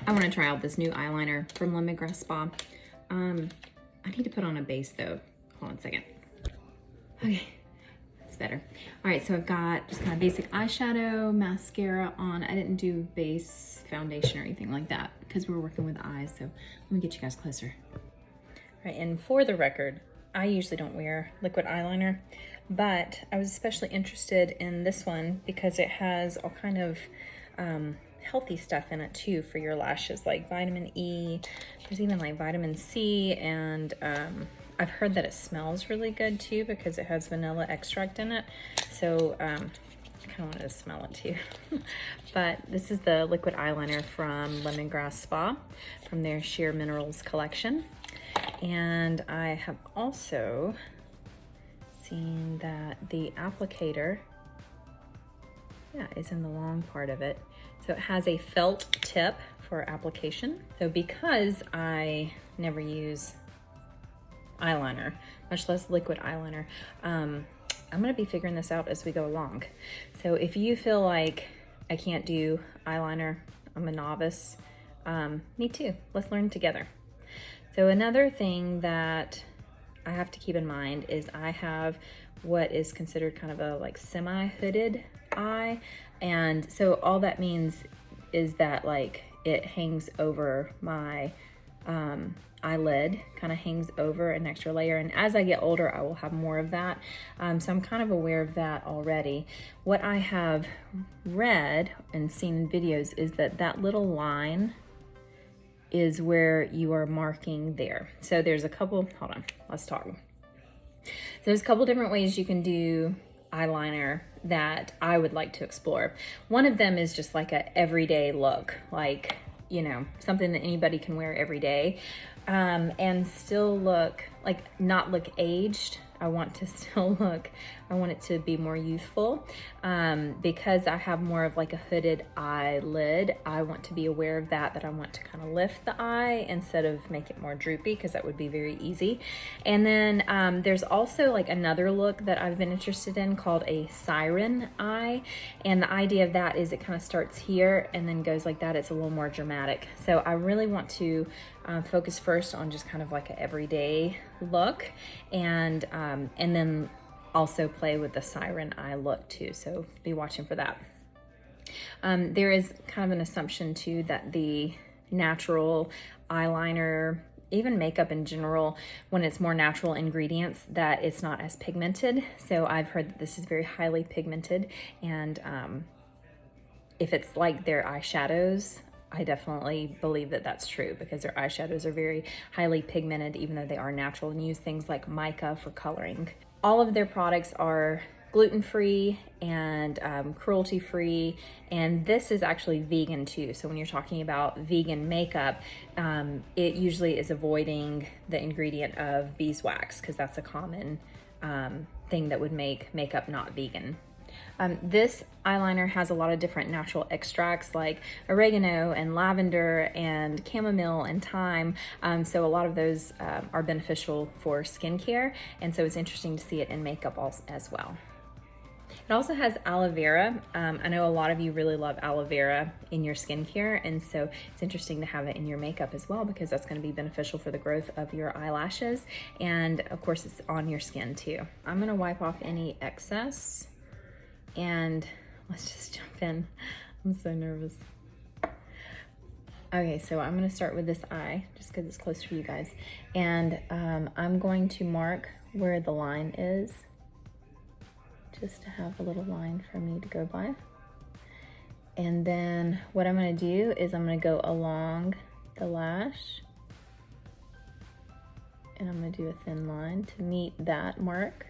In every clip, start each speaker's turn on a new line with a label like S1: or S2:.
S1: I want to try out this new eyeliner from Lemongrass Spa. I need to put on a base though. Hold on a second. Okay, that's better. All right, so I've got just kind of basic eyeshadow, mascara on. I didn't do base foundation or anything like that because we were working with eyes. So let me get you guys closer. All right, and for the record, I usually don't wear liquid eyeliner, but I was especially interested in this one because it has all kind of healthy stuff in it too for your lashes, like vitamin E. There's even like vitamin C, and I've heard that it smells really good too because it has vanilla extract in it. So I kind of wanted to smell it too. But this is the liquid eyeliner from Lemongrass Spa from their Sheer Minerals collection. And I have also seen that the applicator, is in the long part of it. So it has a felt tip for application. So because I never use eyeliner, much less liquid eyeliner, I'm gonna be figuring this out as we go along. So if you feel like I can't do eyeliner, I'm a novice, me too, let's learn together. So another thing that I have to keep in mind is I have what is considered kind of a like semi-hooded eye. And so all that means is that like it hangs over my eyelid, kind of hangs over an extra layer. And as I get older, I will have more of that. So I'm kind of aware of that already. What I have read and seen in videos is that that little line is where you are marking there. So there's a couple, hold on, let's talk. So there's a couple different ways you can do eyeliner that I would like to explore. One of them is just like a everyday look, like, you know, something that anybody can wear every day, and still look, like not look aged. I want to still look, I want it to be more youthful. Because I have more of like a hooded eyelid, I want to be aware of that I want to kind of lift the eye instead of make it more droopy, because that would be very easy. And then there's also like another look that I've been interested in called a siren eye. And the idea of that is it kind of starts here and then goes like that. It's a little more dramatic. So I really want to focus first on just kind of like an everyday look, and then also play with the siren eye look too. So be watching for that. There is kind of an assumption too that the natural eyeliner, even makeup in general, when it's more natural ingredients, that it's not as pigmented. So I've heard that this is very highly pigmented, and if it's like their eyeshadows, I definitely believe that that's true, because their eyeshadows are very highly pigmented, even though they are natural, and use things like mica for coloring. All of their products are gluten-free and cruelty-free, and this is actually vegan too. So when you're talking about vegan makeup, it usually is avoiding the ingredient of beeswax, because that's a common thing that would make makeup not vegan. This eyeliner has a lot of different natural extracts like oregano and lavender and chamomile and thyme. So a lot of those are beneficial for skincare. And so it's interesting to see it in makeup as well. It also has aloe vera. I know a lot of you really love aloe vera in your skincare, and so it's interesting to have it in your makeup as well, because that's going to be beneficial for the growth of your eyelashes. And of course, it's on your skin too. I'm going to wipe off any excess. And let's just jump in. I'm so nervous. Okay, so I'm gonna start with this eye, just because it's close for you guys. And I'm going to mark where the line is, just to have a little line for me to go by. And then what I'm gonna do is I'm gonna go along the lash, and I'm gonna do a thin line to meet that mark.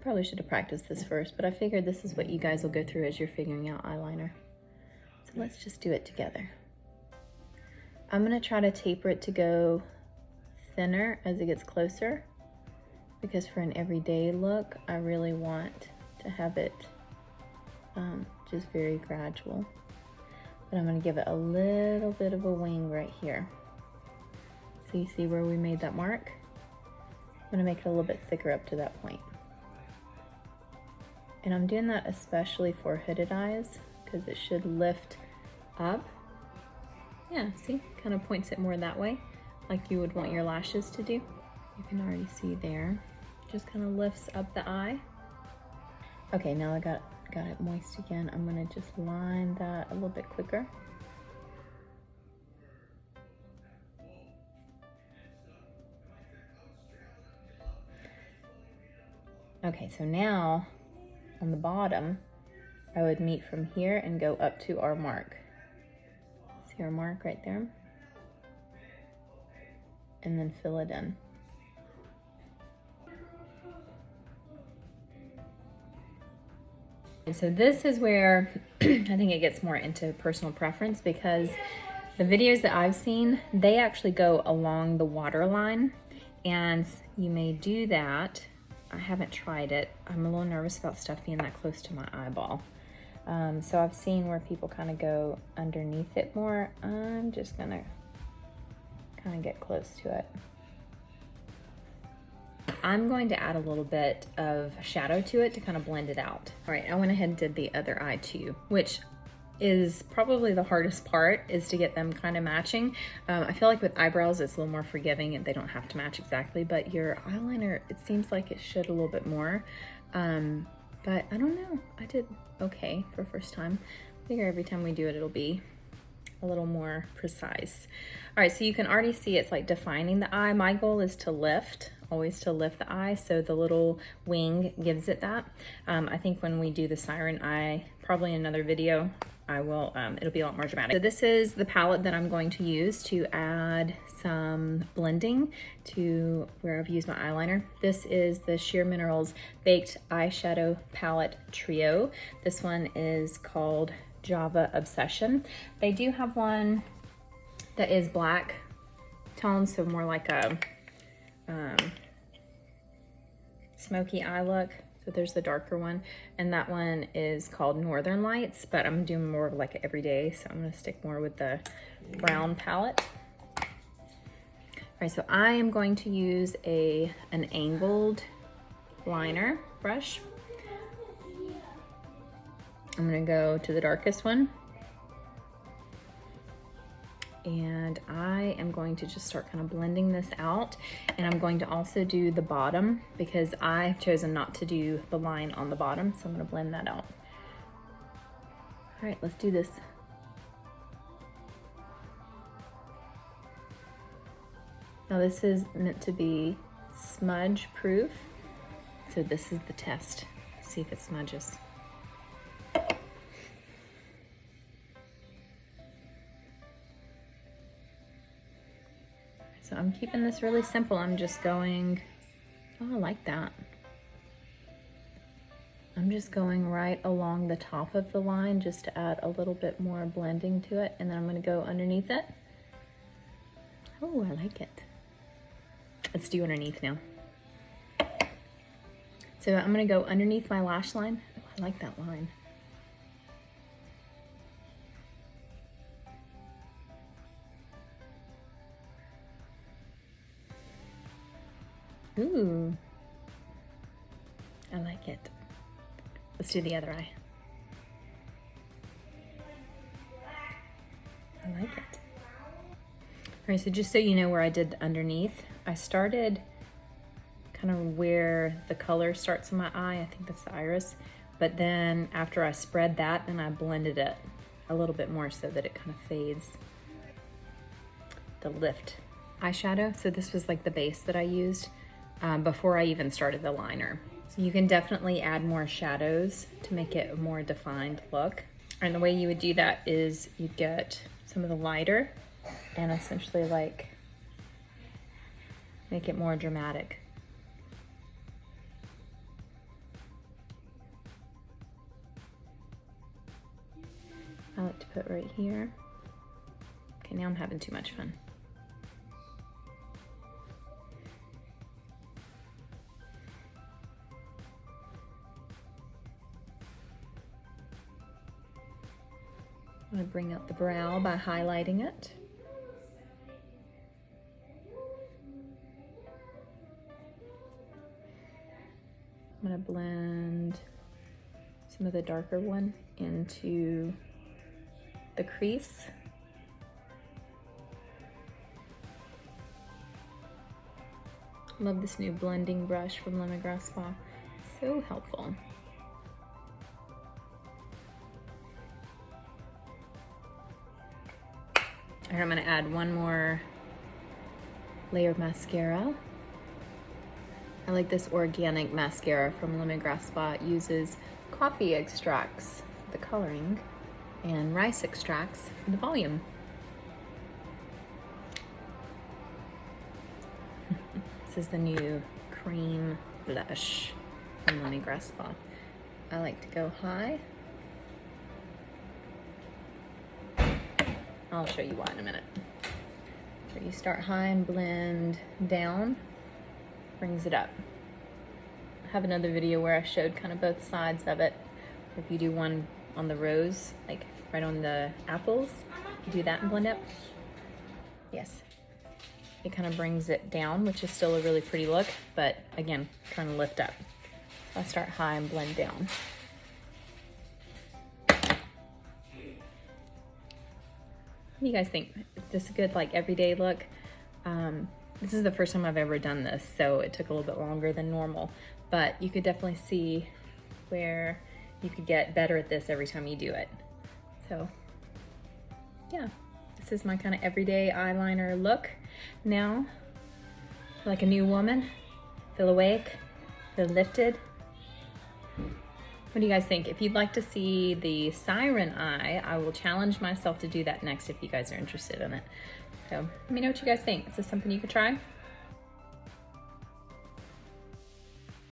S1: Probably should have practiced this first, but I figured this is what you guys will go through as you're figuring out eyeliner. So let's just do it together. I'm gonna try to taper it to go thinner as it gets closer, because for an everyday look, I really want to have it just very gradual. But I'm gonna give it a little bit of a wing right here. So you see where we made that mark? I'm gonna make it a little bit thicker up to that point. And I'm doing that especially for hooded eyes because it should lift up. Yeah, see, kind of points it more that way, like you would want your lashes to do. You can already see there, just kind of lifts up the eye. Okay, now I got it moist again. I'm gonna just line that a little bit quicker. Okay, so now on the bottom, I would meet from here and go up to our mark. See our mark right there? And then fill it in. And so this is where I think it gets more into personal preference, because the videos that I've seen, they actually go along the waterline, and you may do that. I haven't tried it. I'm a little nervous about stuff being that close to my eyeball. So I've seen where people kind of go underneath it more. I'm just gonna kind of get close to it. I'm going to add a little bit of shadow to it to kind of blend it out. All right, I went ahead and did the other eye too, which is probably the hardest part, is to get them kind of matching. I feel like with eyebrows, it's a little more forgiving and they don't have to match exactly, but your eyeliner, it seems like it should a little bit more. But I don't know, I did okay for first time. I figure every time we do it, it'll be a little more precise. All right, so you can already see it's like defining the eye. My goal is to lift, always to lift the eye, so the little wing gives it that. I think when we do the siren eye, probably in another video, I will, it'll be a lot more dramatic. So this is the palette that I'm going to use to add some blending to where I've used my eyeliner. This is the Sheer Minerals Baked Eyeshadow Palette Trio. This one is called Java Obsession. They do have one that is black tones, so more like a smoky eye look. So there's the darker one, and that one is called Northern Lights, but I'm doing more of like an everyday, so I'm gonna stick more with the brown palette. All right, so I am going to use an angled liner brush. I'm gonna go to the darkest one, and I am going to just start kind of blending this out. And I'm going to also do the bottom because I've chosen not to do the line on the bottom, so I'm gonna blend that out. All right, let's do this. Now this is meant to be smudge proof, so this is the test. See if it smudges. So I'm keeping this really simple. I'm just going, oh, I like that. I'm just going right along the top of the line just to add a little bit more blending to it. And then I'm gonna go underneath it. Oh, I like it. Let's do underneath now. So I'm gonna go underneath my lash line. Oh, I like that line. Ooh, I like it. Let's do the other eye. I like it. All right, so just so you know where I did underneath, I started kind of where the color starts in my eye. I think that's the iris. But then after I spread that, then I blended it a little bit more so that it kind of fades. The lift eyeshadow. So this was like the base that I used before I even started the liner. So you can definitely add more shadows to make it a more defined look. And the way you would do that is you'd get some of the lighter and essentially like make it more dramatic. I like to put right here. Okay, now I'm having too much fun. I'm gonna bring out the brow by highlighting it. I'm gonna blend some of the darker one into the crease. Love this new blending brush from Lemongrass Spa. So helpful. All right, I'm gonna add one more layer of mascara. I like this organic mascara from Lemongrass Spa. It uses coffee extracts for the coloring and rice extracts for the volume. This is the new cream blush from Lemongrass Spa. I like to go high. I'll show you why in a minute. So you start high and blend down, brings it up. I have another video where I showed kind of both sides of it. If you do one on the rose, like right on the apples, you do that and blend up. Yes. It kind of brings it down, which is still a really pretty look, but again, trying to lift up. So I start high and blend down. What do you guys think? Is this a good like everyday look? This is the first time I've ever done this, so it took a little bit longer than normal, but you could definitely see where you could get better at this every time you do it. So yeah, this is my kind of everyday eyeliner look. Now, like a new woman, feel awake, feel lifted. What do you guys think? If you'd like to see the siren eye, I will challenge myself to do that next if you guys are interested in it. So let me know what you guys think. Is this something you could try?